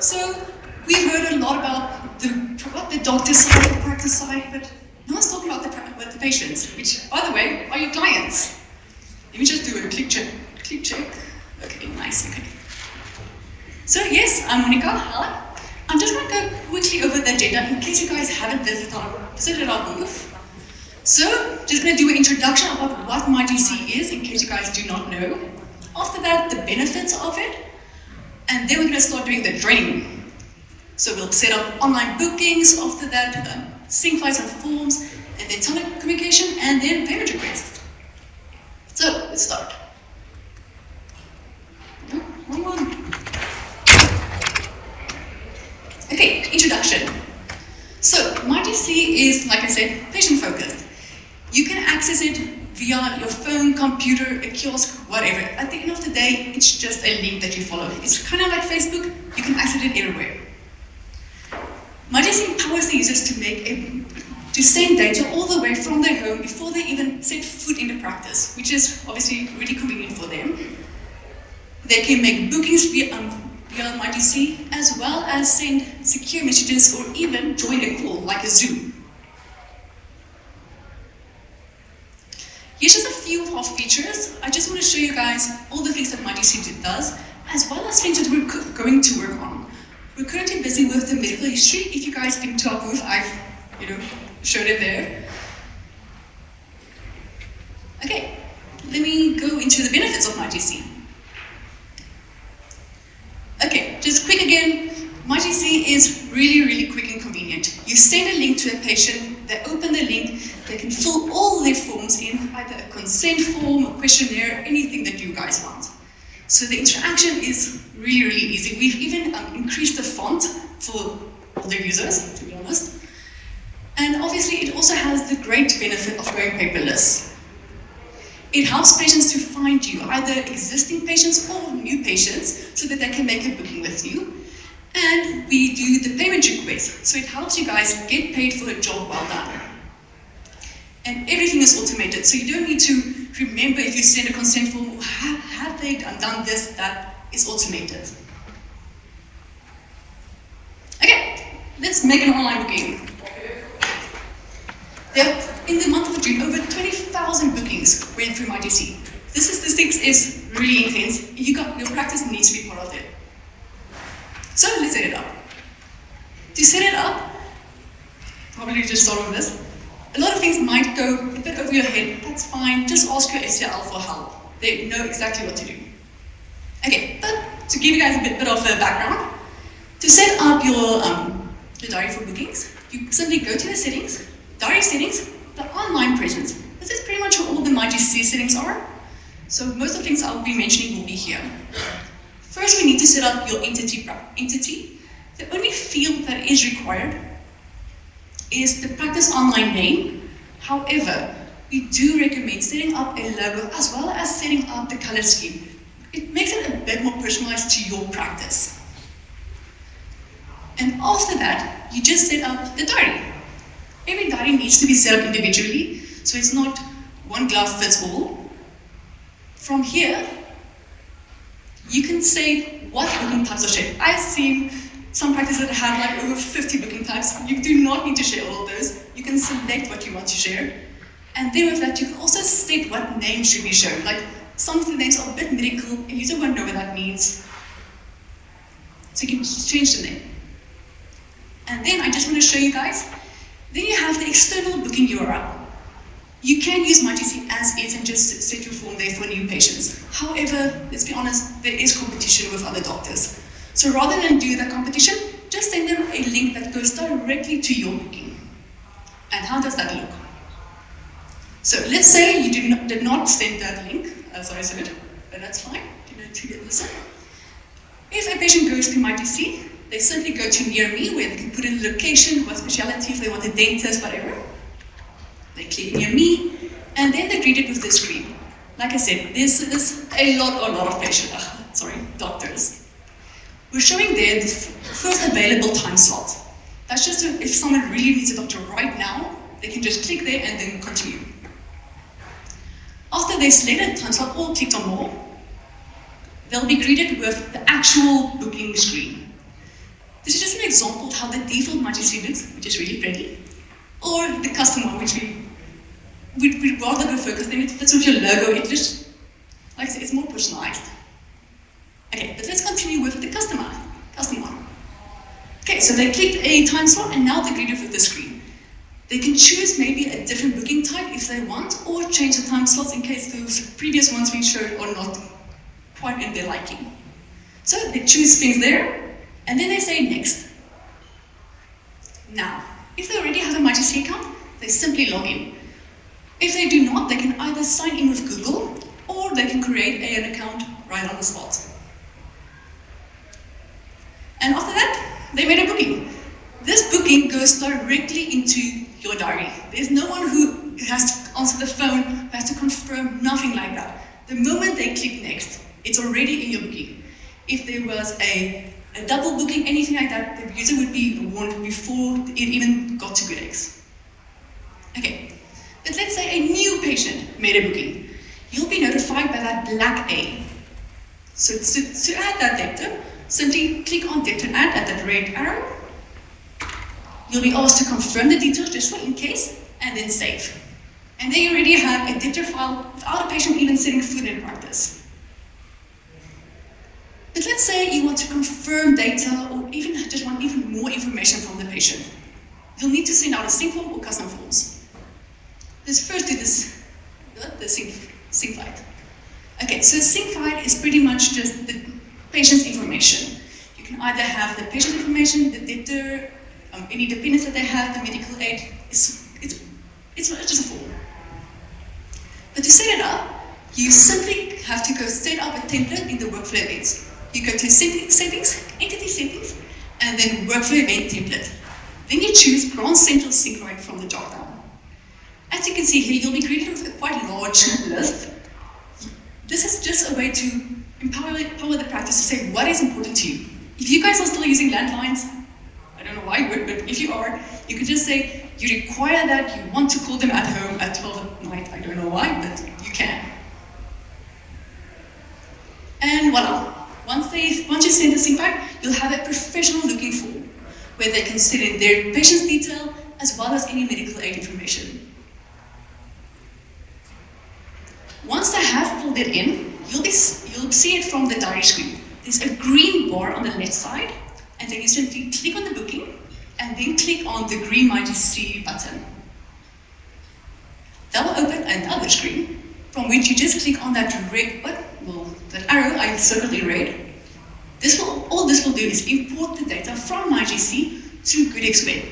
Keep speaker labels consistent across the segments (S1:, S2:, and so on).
S1: So we've heard a lot about the doctor side, the practice side, but no one's talking about the patients, which, by the way, are your clients. Let me just do a click check. Click check. Okay, nice. Okay. So yes, I'm Monika. Hi. I'm just going to go quickly over the agenda in case you guys haven't visited our booth. So, just going to do an introduction about what myGC is in case you guys do not know. After that, the benefits of it, and then we're going to start doing the training. So we'll set up online bookings, after that, sync files and forms, and then telecommunication, and then payment requests. So, let's start. Wrong one. Okay, introduction. So, myGC is, like I said, patient-focused. You can access it via your phone, computer, a kiosk, whatever. At the end of the day, it's just a link that you follow. It's kind of like Facebook, you can access it everywhere. myGC empowers the users to send data all the way from their home before they even set foot into practice, which is obviously really convenient for them. They can make bookings via myGC, as well as send secure messages or even join a call, like a Zoom. Here's just a few of our features. I just want to show you guys all the things that myGC does, as well as things that we're going to work on. We're currently busy with the medical history. If you guys came to our booth, I've showed it there. Okay, let me go into the benefits of myGC. Okay, just quick again, myGC is really, really quick and convenient. You send a link to a patient, they open the link, they can fill all their forms in, either a consent form, a questionnaire, anything that you guys want. So the interaction is really, really easy. We've even increased the font for all the users, to be honest. And obviously it also has the great benefit of going paperless. It helps patients to find you, either existing patients or new patients, so that they can make a booking with you. And we do the payment request, so it helps you guys get paid for a job well done. And everything is automated, so you don't need to remember if you send a consent form, or have they done this, that is automated. Okay, let's make an online booking. In the month of June, over 20,000 bookings went through myGC. This statistics is really intense. Your practice needs to be part of it. So let's set it up. To set it up, probably just start with this. A lot of things might go a bit over your head. That's fine. Just ask your SCL for help. They know exactly what to do. Okay, but to give you guys a bit of a background, to set up your diary for bookings, you simply go to the settings, diary settings, the online presence. This is pretty much where all the myGC settings are. So most of the things I'll be mentioning will be here. First, we need to set up your entity. The only field that is required is the practice online name. However, we do recommend setting up a logo as well as setting up the color scheme. It makes it a bit more personalized to your practice. And after that, you just set up the diary. Every diary needs to be set up individually, so it's not one glove fits all. From here, you can say what booking types are shared. I've seen some practices that have like over 50 booking types. You do not need to share all of those. You can select what you want to share. And then with that, you can also state what name should be shown. Like some of the names are a bit medical, and you don't want to know what that means. So you can change the name. And then I just want to show you guys, then you have the external booking URL. You can use myGC as is and just set your form there for new patients. However, let's be honest, there is competition with other doctors. So rather than do that competition, just send them a link that goes directly to your booking. And how does that look? So let's say you did not send that link. Sorry, I said it, but that's fine. To get this in. If a patient goes to myGC, they simply go to Near Me, where they can put in the location, what specialty, if they want a dentist, whatever. They click Near Me, and then they're greeted with this screen. Like I said, this is a lot of patients, doctors. We're showing there the first available time slot. That's just if someone really needs a doctor right now, they can just click there and then continue. After they select a time slot or clicked on more, they'll be greeted with the actual booking screen. This is just an example of how the default myGC looks, which is really pretty, or the custom one, which we'd rather go focus, then it fits with your logo. It just, like I said, it's more personalized. Okay, but let's continue with the custom one. Okay, so they clicked a time slot and now they're greeted with the screen. They can choose maybe a different booking type if they want, or change the time slots in case those previous ones we showed are not quite in their liking. So they choose things there, and then they say next. Now, if they already have a myGC account, they simply log in. If they do not, they can either sign in with Google, or they can create an account right on the spot. And after that, they made a booking. This booking goes directly into your diary. There's no one who has to answer the phone, who has to confirm, nothing like that. The moment they click next, it's already in your booking. If there was a double booking, anything like that, the user would be warned before it even got to GoodX. Okay, but let's say a new patient made a booking. You'll be notified by that black A. So to add that debtor, simply click on debtor add at that red arrow. You'll be asked to confirm the details just for in case, and then save. And then you already have a debtor file without a patient even setting foot in practice. But let's say you want to confirm data or even just want even more information from the patient. You'll need to send out a sync form or custom forms. Let's first do this, the sync file. Okay, so sync file is pretty much just the patient's information. You can either have the patient information, the debtor, any dependents that they have, the medical aid. It's just a form. But to set it up, you simply have to go set up a template in the workflow events. You go to settings, entity settings, and then workflow event template. Then you choose Grand Central Sync Right from the dropdown. As you can see here, you'll be greeted with a quite large list. This is just a way to empower the practice to say what is important to you. If you guys are still using landlines, I don't know why you would, but if you are, you could just say you require that, you want to call them at home at 12 at night. I don't know why, but you can. And voila. Once you send the sync back, you'll have a professional looking form where they can set in their patient's detail as well as any medical aid information. Once they have filled it in, you'll see it from the diary screen. There's a green bar on the left side, and then you simply click on the booking, and then click on the green myGC button. That will open another screen, from which you just click on that red button, that arrow I circled in red. All this will do is import the data from myGC to GoodXpo.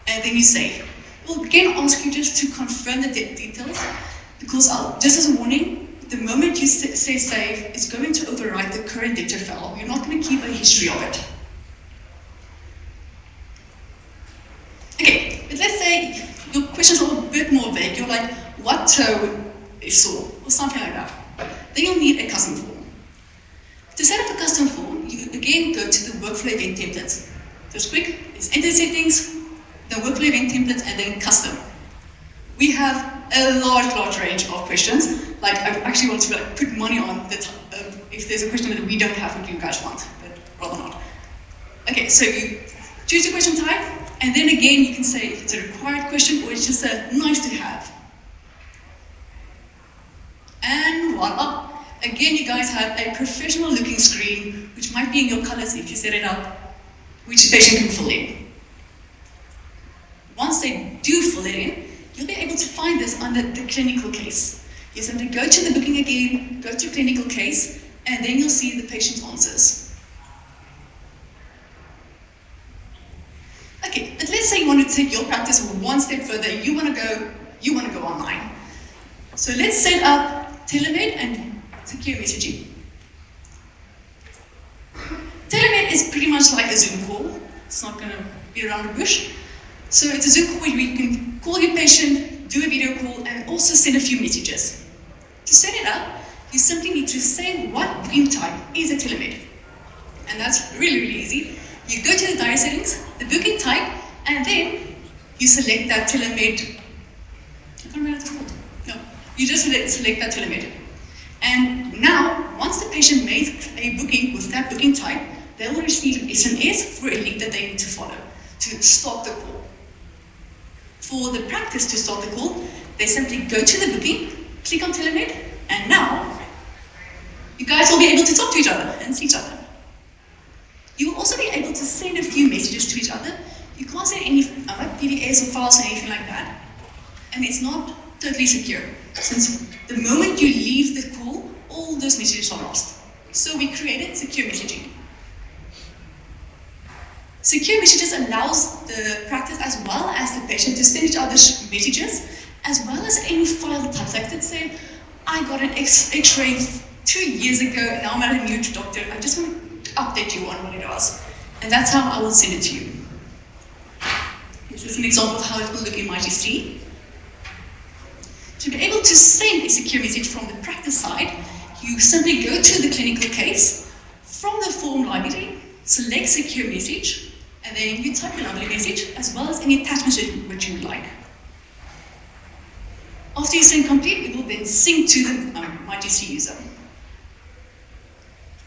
S1: And then you save. It will again ask you just to confirm the details, because just as a warning, the moment you say save, it's going to overwrite the current data file. You're not going to keep a history of it. Okay, but let's say your questions are a bit more vague. You're like, what toe is sore? Or something like that. Then you'll need a custom form. To set up a custom form, you again go to the workflow event templates. Just quick, it's enter settings, the workflow event templates, and then custom. We have a large range of questions. Like, I actually want to put money on that if there's a question that we don't have what you guys want, but rather not. Okay, so you choose your question type, and then again you can say if it's a required question or it's just a nice to have. And voila! Again, you guys have a professional looking screen, which might be in your colors if you set it up, which the patient can fill in. Once they do fill it in, you'll be able to find this under the clinical case. You simply go to the booking again, go to clinical case, and then you'll see the patient's answers. Okay, but let's say you want to take your practice one step further. You want to go online. So let's set up telemed and secure messaging. Telemed is pretty much like a Zoom call. It's not going to be around the bush. So it's a Zoom call where you can call your patient, do a video call, and also send a few messages. To set it up, you simply need to say what booking type is a telemed. And that's really easy. You go to the diary settings, the booking type, and then you select that telemed. I can't remember what it's called. No, you just select that telemed. And now, once the patient makes a booking with that booking type, they will receive an SMS for a link that they need to follow to start the call. For the practice to start the call, they simply go to the booking, click on Telemed, and now you guys will be able to talk to each other and see each other. You will also be able to send a few messages to each other. You can't send any PDFs or files or anything like that. And it's not totally secure, since the moment you leave the call, all those messages are lost. So we created secure messaging. Secure messages allows the practice as well as the patient to send each other messages, as well as any file types. Like let's say, I got an X-ray 2 years ago, and now I'm at a new doctor. I just want to update you on what it was. And that's how I will send it to you. This is an example of how it will look in myGC. To be able to send a secure message from the practice side, you simply go to the clinical case, from the form library, select secure message, and then you type the lovely message, as well as any attachments which you would like. After you send complete, it will then sync to the myGC user.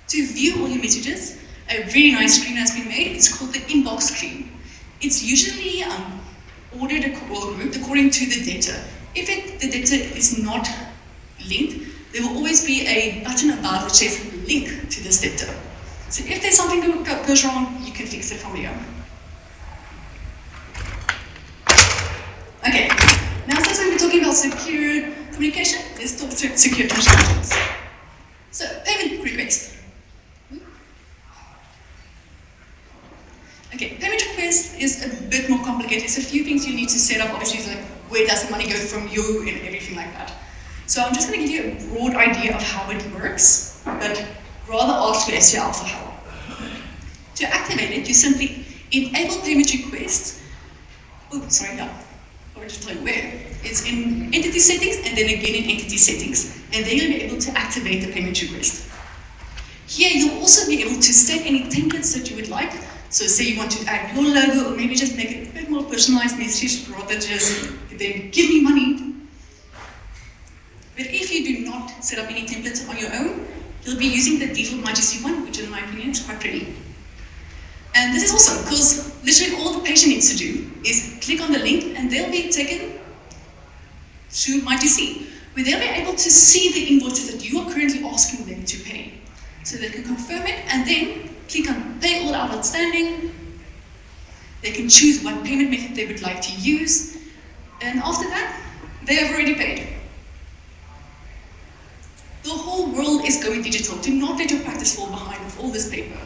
S1: To view all your messages, a really nice screen has been made. It's called the inbox screen. It's usually ordered or grouped according to the data. If the data is not linked, there will always be a button above that says link to this data. So if there's something that goes wrong, you can fix it from here. Okay, now since we've been talking about secure communication, let's talk to secure transactions. So, payment request. Okay, payment request is a bit more complicated. There's a few things you need to set up, obviously, like where does the money go from you and everything like that. So I'm just going to give you a broad idea of how it works, but rather ask yourself for help. To activate it, you simply enable payment request. Oh, sorry, no. I'll just tell you where. It's in entity settings and then again in entity settings. And then you'll be able to activate the payment request. Here you'll also be able to set any templates that you would like. So say you want to add your logo, or maybe just make it a bit more personalized message rather just then give me money. But if you do not set up any templates on your own, you'll be using the default myGC one, which in my opinion is quite pretty. And this is awesome because literally all the patient needs to do is click on the link and they'll be taken to myGC, where they'll be able to see the invoices that you are currently asking them to pay. So they can confirm it and then click on pay all outstanding. They can choose what payment method they would like to use. And after that, they have already paid. The whole world is going digital. Do not let your practice fall behind with all this paper.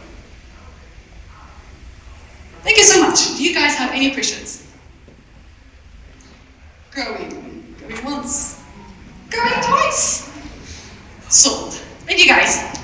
S1: Thank you so much. Do you guys have any questions? Going once, going twice. Sold. Thank you guys.